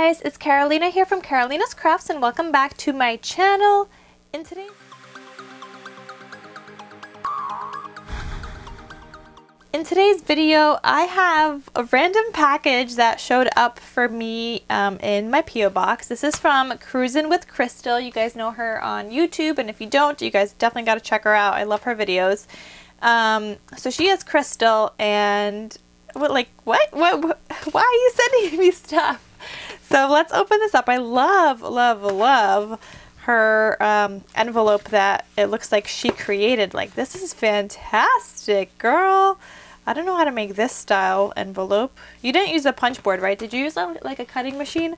guys, it's Carolina here from KarolinasKrafts and welcome back to my channel. In today's video, I have a random package that showed up for me in my P.O. box. This is from CruzzinWithCrystal. You guys know her on YouTube, and if you don't, you guys definitely got to check her out. I love her videos. So she is Crystal, and why are you sending me stuff? So let's open this up. I love her envelope that it looks like she created. Like, this is fantastic, girl. I don't know how to make this style envelope. You didn't use a punch board, right? Did you use like a cutting machine?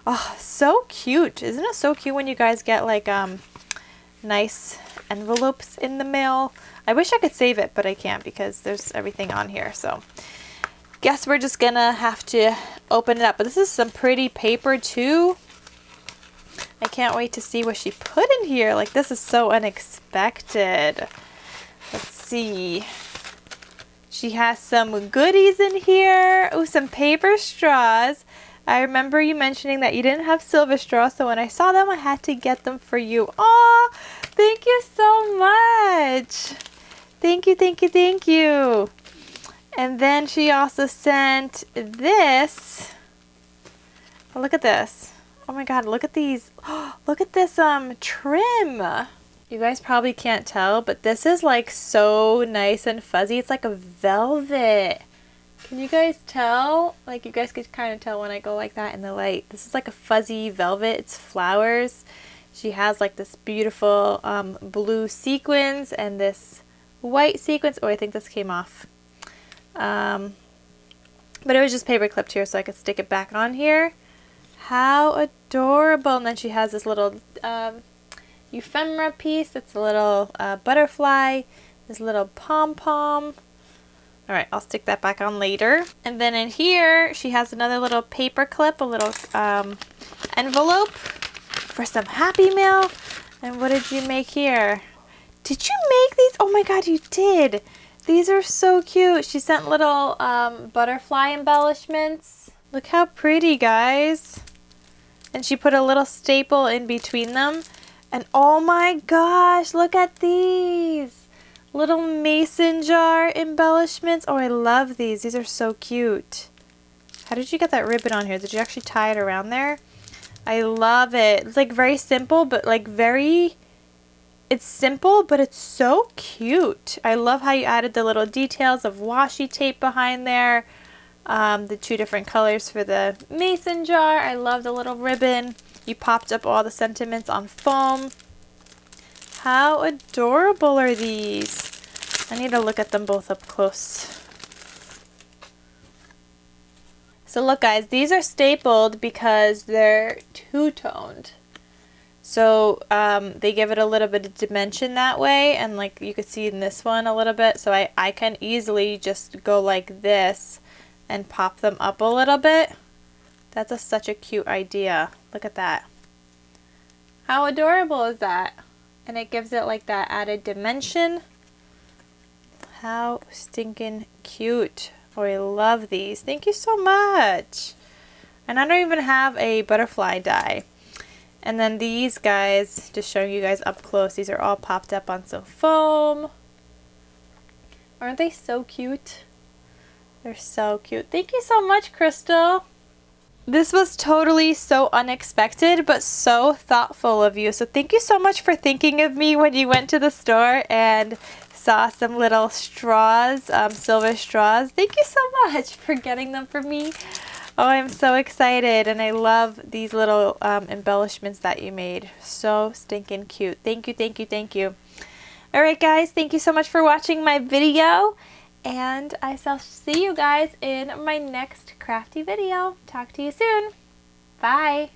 Oh, so cute. Isn't it so cute when you guys get like nice envelopes in the mail? I wish I could save it, but I can't because there's everything on here. So guess we're just gonna have to open it up. But this is some pretty paper too. I can't wait to see what she put in here. Like, this is so unexpected. Let's see. She has some goodies in here. Oh, some paper straws. I remember you mentioning that you didn't have silver straws, so when I saw them, I had to get them for you. Oh, thank you so much. Thank you, thank you, thank you. And then she also sent this. Oh, look at this. Oh my god, look at these. Oh, look at this trim. You guys probably can't tell, but this is like so nice and fuzzy. It's like a velvet. Can you guys tell? Like, you guys could kind of tell when I go like that in the light. This is like a fuzzy velvet. It's flowers. She has like this beautiful blue sequins and this white sequins. Oh, I think this came off. But it was just paper clipped here so I could stick it back on here. How adorable. And then she has this little ephemera piece. It's a little butterfly. This little pom-pom. Alright, I'll stick that back on later. And then in here, she has another little paper clip, a little envelope for some Happy Mail. And what did you make here? Did you make these? Oh my god, you did! These are so cute. She sent little butterfly embellishments. Look how pretty, guys. And she put a little staple in between them. And oh my gosh, look at these. Little mason jar embellishments. Oh, I love these. These are so cute. How did you get that ribbon on here? Did you actually tie it around there? I love it. It's like very simple, but like very... It's simple, but it's so cute. I love how you added the little details of washi tape behind there. The two different colors for the mason jar. I love the little ribbon. You popped up all the sentiments on foam. How adorable are these? I need to look at them both up close. So look, guys, these are stapled because they're two-toned. So they give it a little bit of dimension that way, and like you could see in this one a little bit. So I can easily just go like this and pop them up a little bit. That's such a cute idea. Look at that. How adorable is that? And it gives it like that added dimension. How stinking cute. Oh, I love these. Thank you so much. And I don't even have a butterfly die. And then these guys, just showing you guys up close, these are all popped up on some foam. Aren't they so cute? They're so cute. Thank you so much, Crystal. This was totally so unexpected, but so thoughtful of you. So thank you so much for thinking of me when you went to the store and saw some little straws, silver straws. Thank you so much for getting them for me. Oh, I'm so excited, and I love these little embellishments that you made. So stinking cute. Thank you, thank you, thank you. Alright guys, thank you so much for watching my video. And I shall see you guys in my next crafty video. Talk to you soon. Bye.